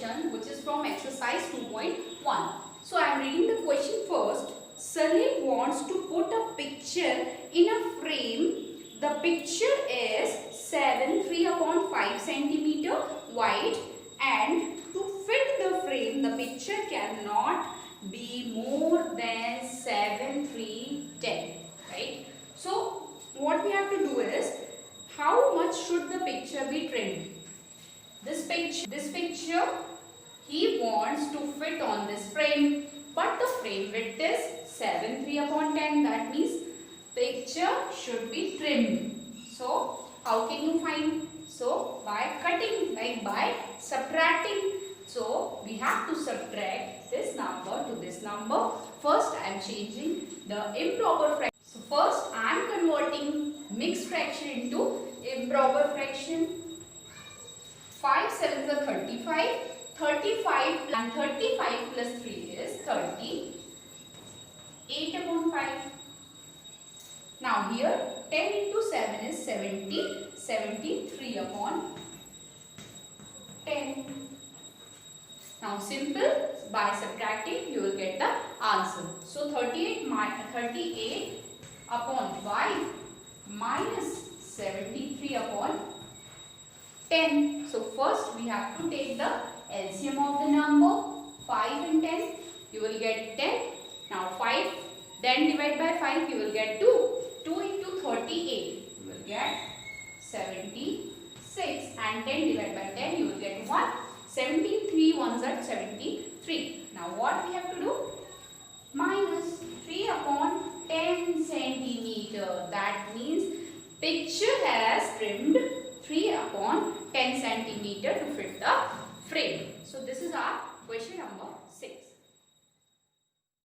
question which is from exercise 2.1. So I am reading the question first. Salil wants to put a picture in a frame. The picture is 3/5 centimeter wide, and to fit the frame the picture cannot be more than 7/10, right? So what we have to do is, how much should the picture be trimmed? This picture he wants to fit on this frame, but the frame width is 7/3/10. That means picture should be trimmed. So how can you find? So by cutting, like by subtracting. So we have to subtract this number to this number. First I am changing the improper fraction. So first I am converting mixed fraction into improper fraction. 5 7s are 35. 35 and 35 plus 3 is 30. 8/5. Now here 10 into 7 is 70. 73/10. Now simple, by subtracting you will get the answer. So 38/5 minus 73/10. So first we have to take the LCM of the number. 5 and 10, you will get 10. Now 5, then divide by 5, you will get 2. 2 into 38, you will get 76. And 10 divided by 10, you will get 1. 73 ones are 73. Now what we have to do? Minus 3/10 centimeter. That means picture has trimmed 3/10 centimeter to fit the frame. So this is our question number